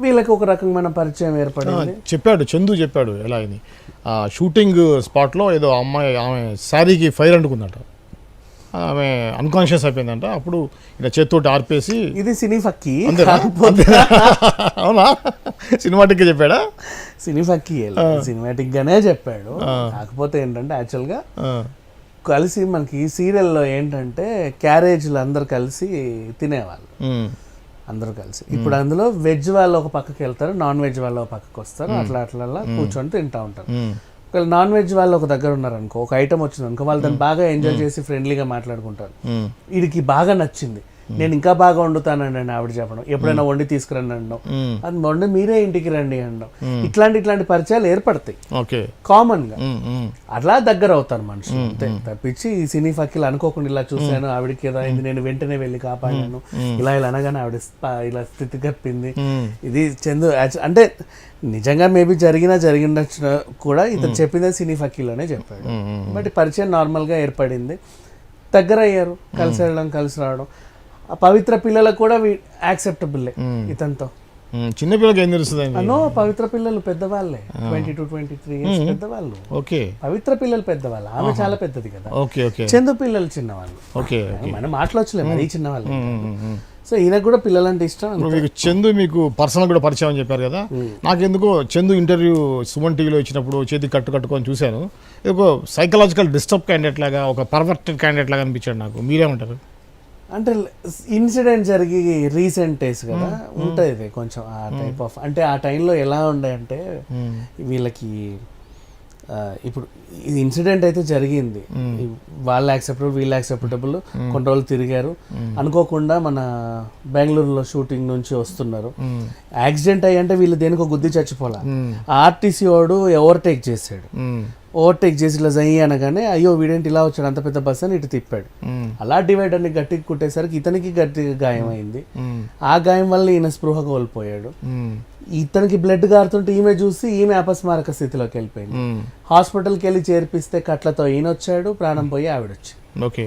వీళ్ళకి ఒక రకమైన పరిచయం ఏర్పడింది. చెప్పాడు చందు చెప్పాడు ఎలా అని, షూటింగ్ స్పాట్లో ఏదో అమ్మాయి ఆమె శారీకి ఫైర్ అంటుకుందట, ఆమె అన్కాన్షియస్ అయిపోయిందంట. అప్పుడు ఇలా చేతితోటి ఆర్పేసి ఇది సినీ ఫక్కీ. అవునా, సినిమాటిక్ చెప్పాడా? సినీ ఫక్కీ సినిమాటిక్ గానే చెప్పాడు. కాకపోతే ఏంటంటే యాక్చువల్గా కలిసి మనకి సీరియల్లో ఏంటంటే క్యారేజ్లు అందరు కలిసి తినేవాళ్ళు, అందరూ కలిసి. ఇప్పుడు అందులో వెజ్ వాళ్ళు ఒక పక్కకి వెళ్తారు, నాన్ వెజ్ వాళ్ళు ఒక పక్కకి వస్తారు, అట్లా అట్లా కూర్చొని తింటా ఉంటారు. ఒకవేళ నాన్ వెజ్ వాళ్ళు ఒక దగ్గర ఉన్నారనుకో, ఒక ఐటమ్ వచ్చింది అనుకో, వాళ్ళు దాన్ని బాగా ఎంజాయ్ చేసి ఫ్రెండ్లీగా మాట్లాడుకుంటారు. వీడికి బాగా నచ్చింది, నేను ఇంకా బాగా వండుతానండి ఆవిడ చెప్పడం, ఎప్పుడైనా వండి తీసుకురండి అనడం, అది వండి మీరే ఇంటికి రండి అనడం, ఇట్లాంటి పరిచయాలు ఏర్పడతాయి కామన్ గా. అట్లా దగ్గర అవుతారు మనుషులు అంతే తప్పించి ఈ సినీ ఫక్కీలు అనుకోకుండా ఇలా చూశాను ఆవిడకి ఏదో అయింది నేను వెంటనే వెళ్ళి కాపాడాను ఇలా అనగానే ఆవిడ ఇలా స్థితి కప్పింది. ఇది చందు అంటే నిజంగా మేబీ జరిగినచ్చు కూడా ఇతను చెప్పిందే సినీ ఫక్కీలోనే చెప్పాడు. బట్ పరిచయం నార్మల్ గా ఏర్పడింది, దగ్గర అయ్యారు, కలిసి వెళ్ళడం కలిసి రావడం. ఆ పవిత్ర పిల్లలకు కూడా యాక్సెప్టబుల్ ఇతనితో. చిన్న పిల్లలకి ఏం తెలుస్తుంది? అనో పవిత్ర పిల్లలు పెద్దవాళ్ళే, 22-23 years పెద్దవాళ్ళు. ఓకే, పవిత్ర పిల్లలు పెద్దవాళ్ళు, ఆమె చాలా పెద్దది కదా. చందు పిల్లలు చిన్నవాళ్ళు, మనం మాట్లాడలేదు మరీ చిన్నవాళ్ళు. సో ఈయనకు కూడా పిల్లలంటే ఇష్టం. మీకు చందు మీకు పర్సనల్ కూడా పరిచయం అని చెప్పారు కదా, నాకెందుకో చందు ఇంటర్వ్యూ సుమన్ టీవీలో ఇచ్చినప్పుడు చేతి కట్టుకొని చూశాను, ఒక సైకలాజికల్ డిస్టర్బ్ క్యాండిడేట్ లాగా, ఒక పర్వర్టెడ్ క్యాండిడేట్ లాగా అనిపించాడు నాకు. మీరేమంటారు? అంటే ఇన్సిడెంట్ జరిగి రీసెంట్ డేస్ కదా ఉంటుంది ఇది కొంచెం ఆ టైప్ ఆఫ్. అంటే ఆ టైంలో ఎలా ఉండే అంటే వీళ్ళకి ఇప్పుడు ఇది ఇన్సిడెంట్ అయితే జరిగింది, వాళ్ళు యాక్సెప్టబుల్ వీళ్ళు యాక్సెప్టబుల్, కొన్ని రోజులు తిరిగారు, అనుకోకుండా మన బెంగళూరులో షూటింగ్ నుంచి వస్తున్నారు, యాక్సిడెంట్ అయ్యి అంటే వీళ్ళు దేనికో గుద్ది చచ్చిపోలే, ఆర్టీసీ వాడు ఓవర్టేక్ చేశాడు, ఓవర్టేక్ చేసి ఇలా జయ్యి అనగానే అయ్యో వీడేంటి ఇలా వచ్చాడు అంత పెద్ద బస్ అని ఇటు తిప్పాడు. అలా డివైడర్ని గట్టికి కుట్టేసరికి ఇతనికి గట్టిగా గాయం అయింది, ఆ గాయం వల్ల ఈయన స్పృహ కోల్పోయాడు. ఇతనికి బ్లడ్ గారుతుంటే ఈమె చూసి ఈమె అపస్మారక స్థితిలోకి వెళ్ళిపోయింది. హాస్పిటల్కి వెళ్ళి చేర్పిస్తే కట్లతో ఈయన వచ్చాడు, ప్రాణం పోయి ఆవిడొచ్చింది.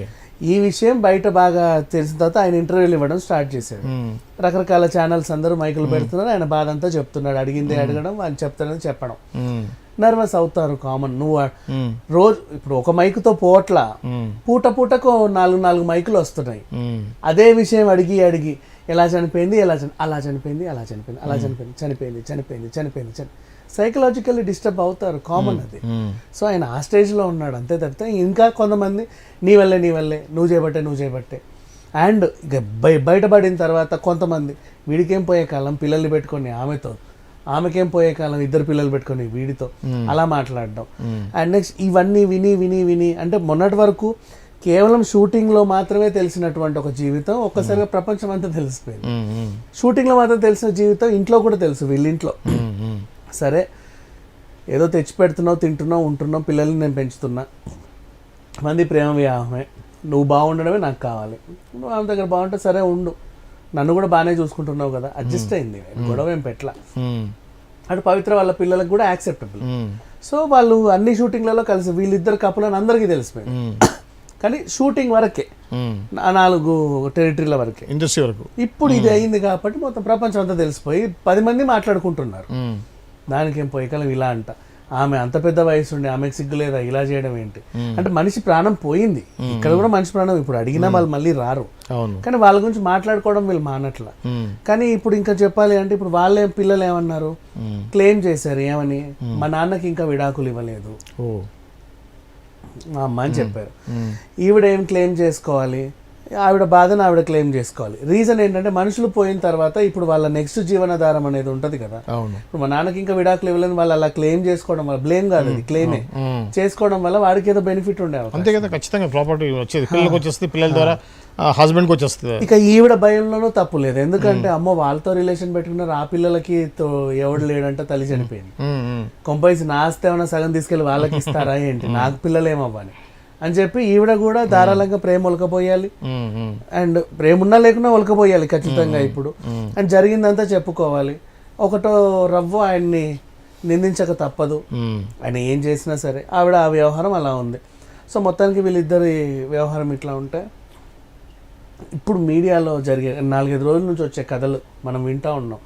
ఈ విషయం బయట బాగా తెలిసిన తర్వాత ఆయన ఇంటర్వ్యూలు ఇవ్వడం స్టార్ట్ చేశాడు. రకరకాల ఛానల్స్ అందరూ మైకులు పెడుతున్నారు, ఆయన బాధ అంతా చెప్తున్నాడు, అడిగింది అడగడం, వాళ్ళు చెప్తారని చెప్పడం. నర్వస్ అవుతారు కామన్. నువ్వు రోజు ఇప్పుడు ఒక మైకుతో పోట్లా, పూటకు 4 మైకులు వస్తున్నాయి, అదే విషయం అడిగి ఎలా చనిపోయింది అలా చనిపోయింది సైకలాజికల్లీ డిస్టర్బ్ అవుతారు కామన్ అది. సో ఆయన ఆ స్టేజ్లో ఉన్నాడు అంతే తప్పితే ఇంకా కొంతమంది నీ వల్లే నువ్వు చేయబట్టే అండ్ ఇక బయటపడిన తర్వాత కొంతమంది వీడికేం పోయే కాలం పిల్లల్ని పెట్టుకొని ఆమెకేం పోయే కాలం 2 పిల్లలు పెట్టుకొని వీడితో అలా మాట్లాడడం. అండ్ నెక్స్ట్ ఇవన్నీ విని అంటే మొన్నటి వరకు కేవలం షూటింగ్లో మాత్రమే తెలిసినటువంటి ఒక జీవితం ఒక్కసారిగా ప్రపంచం అంతా తెలిసిపోయింది. షూటింగ్లో మాత్రం తెలిసిన జీవితం ఇంట్లో కూడా తెలుసు, వీళ్ళింట్లో. సరే ఏదో తెచ్చి పెడుతున్నావు, తింటున్నావు, ఉంటున్నావు, పిల్లల్ని నేను పెంచుతున్నా, మంది ప్రేమ వివాహమే, నువ్వు బాగుండడమే నాకు కావాలి, నువ్వు ఆమె దగ్గర బాగుంటే సరే ఉండు, నన్ను కూడా బాగానే చూసుకుంటున్నావు కదా, అడ్జస్ట్ అయింది, గొడవ ఏం పెట్లా. అటు పవిత్ర వాళ్ళ పిల్లలకు కూడా యాక్సెప్టబుల్. సో వాళ్ళు అన్ని షూటింగ్లలో కలిసి వీళ్ళిద్దరు కపుల్ అని అందరికీ తెలిసిపోయింది. కానీ షూటింగ్ వరకే, 4 టెరిటరీల వరకే, ఇండస్ట్రీ వరకు. ఇప్పుడు ఇది అయింది కాబట్టి మొత్తం ప్రపంచం అంతా తెలిసిపోయి 10 మంది మాట్లాడుకుంటున్నారు. దానికేం పోయి కాలం ఇలా అంట, ఆమె అంత పెద్ద వయసు ఉండి ఆమెకు సిగ్గులేదా ఇలా చేయడం ఏంటి అంటే, మనిషి ప్రాణం పోయింది, ఇక్కడ కూడా మనిషి ప్రాణం ఇప్పుడు అడిగినా వాళ్ళు మళ్ళీ రారు. కానీ వాళ్ళ గురించి మాట్లాడుకోవడం వీళ్ళు మానట్లా. కానీ ఇప్పుడు ఇంకా చెప్పాలి అంటే ఇప్పుడు వాళ్ళే పిల్లలు ఏమన్నారు, క్లెయిమ్ చేశారు ఏమని, మా నాన్నకి ఇంకా విడాకులు ఇవ్వలేదు మా అమ్మ అని చెప్పారు. ఈవిడ ఏం క్లెయిమ్ చేసుకోవాలి, ఆవిడ బాధను ఆవిడ క్లెయిమ్ చేసుకోవాలి. రీజన్ ఏంటంటే మనుషులు పోయిన తర్వాత ఇప్పుడు వాళ్ళ నెక్స్ట్ జీవనాధారం అనేది ఉంటది కదా. ఇప్పుడు మా నాన్నకి ఇంకా విడాకులు ఇవ్వలేని వాళ్ళు అలా క్లెయిమ్ చేసుకోవడం వల్ల, బ్లేమ్ కాదు అది క్లెయిమే చేసుకోవడం వల్ల వాడికి ఏదో బెనిఫిట్ ఉండే అంతే కదా. ఖచ్చితంగా ప్రాపర్టీ వచ్చేది పిల్లలకు వచ్చేస్తుంది, పిల్లల ద్వారా హస్బెండ్కి వచ్చేస్తుంది. ఇక ఈవిడ భయంలోనూ తప్పు లేదు, ఎందుకంటే అమ్మో వాళ్ళతో రిలేషన్ పెట్టుకున్నారు, ఆ పిల్లలకి ఎవడు లేడంటే తల్లి చనిపోయింది, కొంపైసి నా ఆస్తి ఏమైనా సగం తీసుకెళ్ళి వాళ్ళకి ఇస్తారా ఏంటి, నాకు పిల్లలు ఏమవ్వాలి అని చెప్పి ఈవిడ కూడా ధారాళంగా ప్రేమ ఒలకపోయాలి. అండ్ ప్రేమ ఉన్నా లేకున్నా ఒలకపోయాలి ఖచ్చితంగా ఇప్పుడు. అండ్ జరిగిందంతా చెప్పుకోవాలి. ఒకటో రవ్వ ఆయన్ని నిందించక తప్పదు, ఆయన ఏం చేసినా సరే. ఆవిడ ఆ వ్యవహారం అలా ఉంది. సో మొత్తానికి వీళ్ళిద్దరి వ్యవహారం ఇట్లా ఉంటే ఇప్పుడు మీడియాలో జరిగే 4-5 రోజుల నుంచి వచ్చే కథలు మనం వింటూ ఉన్నాం.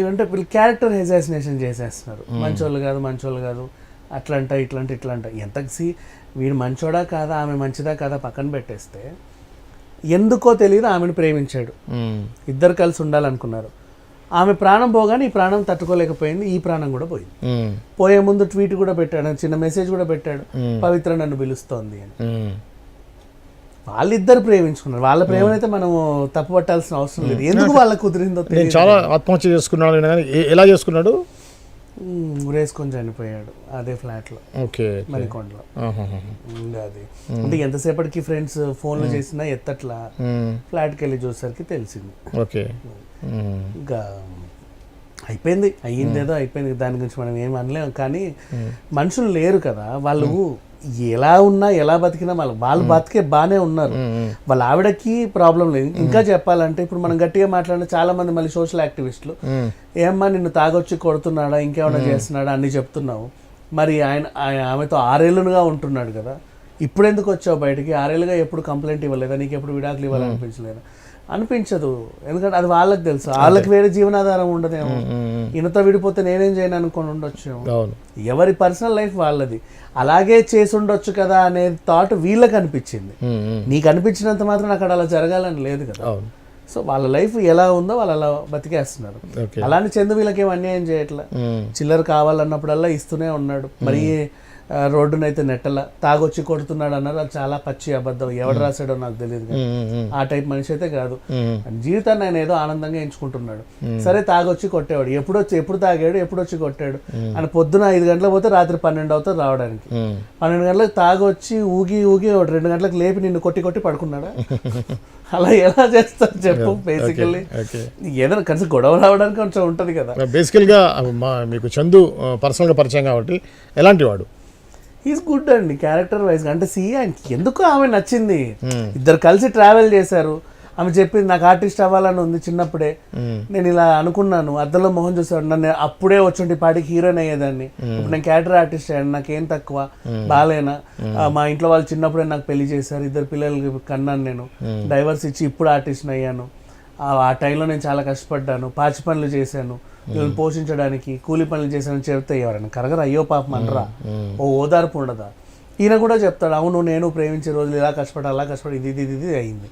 ఏమంటే వీళ్ళు క్యారెక్టర్ హెజాసినేషన్ చేసేస్తున్నారు. మంచోళ్ళు కాదు అట్లంట ఇట్లంట ఎంతకి వీడు మంచోడా కాదా ఆమె మంచిదా కాదా పక్కన పెట్టేస్తే ఎందుకో తెలియదు ఆమెను ప్రేమించాడు, ఇద్దరు కలిసి ఉండాలనుకున్నారు. ఆమె ప్రాణం పోగానే ఈ ప్రాణం తట్టుకోలేకపోయింది, ఈ ప్రాణం కూడా పోయింది. పోయే ముందు ట్వీట్ కూడా పెట్టాడు, చిన్న మెసేజ్ కూడా పెట్టాడు, పవిత్ర నన్ను పిలుస్తోంది అని. వాళ్ళిద్దరు ప్రేమించుకున్నారు. వాళ్ళ ప్రేమనైతే మనం తప్పు పట్టాల్సిన అవసరం లేదు. ఎందుకు వాళ్ళకి కుదిరిందో నేను చాలా ఆత్మహత్య చేసుకున్నాడు కానీ ఎలా చేసుకున్నాడు? ఉరేసుకొని చనిపోయాడు అదే ఫ్లాట్ లో, ఓకే, మణికొండలో. అది అంటే ఎంతసేపటికి ఫ్రెండ్స్ ఫోన్లు చేసినా ఎత్తట్లా, ఫ్లాట్కి వెళ్ళి చూసేసరికి తెలిసింది. ఓకే, ఇంకా అయిపోయింది, అయ్యిందేదో అయిపోయింది, దాని గురించి మనం ఏం అనలేము. కానీ మనుషులు లేరు కదా, వాళ్ళు ఎలా ఉన్నా ఎలా బతికినా వాళ్ళు బతికే బాగానే ఉన్నారు. వాళ్ళ ఆవిడకి ప్రాబ్లం లేదు. ఇంకా చెప్పాలంటే ఇప్పుడు మనం గట్టిగా మాట్లాడిన చాలా మంది మళ్ళీ సోషల్ యాక్టివిస్టులు, ఏమ్మా నిన్ను తాగొచ్చి కొడుతున్నాడా ఇంకేమైనా చేస్తున్నాడా అన్ని చెప్తున్నావు, మరి ఆమెతో 6 ఏళ్ళుగా ఉంటున్నాడు కదా, ఇప్పుడు ఎందుకు వచ్చావు బయటికి, 6 ఏళ్ళుగా ఎప్పుడు కంప్లైంట్ ఇవ్వలేదా, నీకు ఎప్పుడు విడాకులు ఇవ్వాలనిపించలేదా? అనిపించదు, ఎందుకంటే అది వాళ్ళకి తెలుసు. వాళ్ళకి వేరే జీవనాధారం ఉండదేమో, ఈయనతో విడిపోతే నేనేం చేయను అనుకొని ఉండొచ్చు. ఎవరి పర్సనల్ లైఫ్ వాళ్ళది, అలాగే చేసి ఉండొచ్చు కదా అనే థాట్ వీళ్ళకి అనిపించింది. నీకు అనిపించినంత మాత్రం అక్కడ అలా జరగాలని లేదు కదా. సో వాళ్ళ లైఫ్ ఎలా ఉందో వాళ్ళు అలా బతికేస్తున్నారు. అలానే చందు వీళ్ళకి ఏం అన్యాయం చేయట్లా, చిల్లర కావాలన్నప్పుడల్లా ఇస్తూనే ఉన్నాడు. మరి రోడ్డునైతే నెట్టల, తాగొచ్చి కొడుతున్నాడు అన్నారు, అది చాలా పచ్చి అబద్ధం. ఎవడు రాశాడో నాకు తెలియదు, ఆ టైప్ మనిషి అయితే కాదు. జీవితాన్ని ఆయన ఏదో ఆనందంగా ఎంచుకుంటున్నాడు. సరే తాగొచ్చి కొట్టేవాడు, ఎప్పుడు తాగాడు, ఎప్పుడు వచ్చి కొట్టాడు అని పొద్దున 5 గంటలకు పోతే రాత్రి 12 అవుతుంది రావడానికి. 12 గంటలకు తాగొచ్చి ఊగి 2 గంటలకు లేపి నిన్ను కొట్టి పడుకున్నాడా? అలా ఎలా చేస్తారు చెప్పు? బేసికల్లీ ఏదైనా కనీసం గొడవ రావడానికి కొంచెం ఉంటది కదా. బేసికల్ గా మీకు చందు పర్సనల్ గా పరిచయం కాబట్టి ఎలాంటి వాడు? ఈజ్ గుడ్ అండి క్యారెక్టర్ వైజ్. అంటే ఆయనకి ఎందుకు ఆమె నచ్చింది, ఇద్దరు కలిసి ట్రావెల్ చేశారు. ఆమె చెప్పింది నాకు ఆర్టిస్ట్ అవ్వాలని ఉంది చిన్నప్పుడే, నేను ఇలా అనుకున్నాను, అద్దంలో మొహం చూసాడు, నన్ను అప్పుడే వచ్చి పాటికి హీరోయిన్ అయ్యేదాన్ని, ఇప్పుడు నేను క్యారెక్టర్ ఆర్టిస్ట్ అయ్యాను, నాకేం తక్కువ, బాలేనా, మా ఇంట్లో వాళ్ళు చిన్నప్పుడే నాకు పెళ్లి చేశారు, 2 పిల్లలకి కన్నాను, నేను డైవర్స్ ఇచ్చి ఇప్పుడు ఆర్టిస్ట్ అయ్యాను, ఆ టైంలో నేను చాలా కష్టపడ్డాను, పాచి పనులు చేశాను, వీళ్ళని పోషించడానికి కూలి పనులు చేశానని చెప్తే ఎవరైనా కరగరు, అయ్యో పాపం అనరా, ఓ ఓదార్పు ఉండదా? ఈయన కూడా చెప్తాడు, అవును నేను ప్రేమించే రోజులు ఇలా కష్టపడి అలా కష్టపడి ఇది అయింది.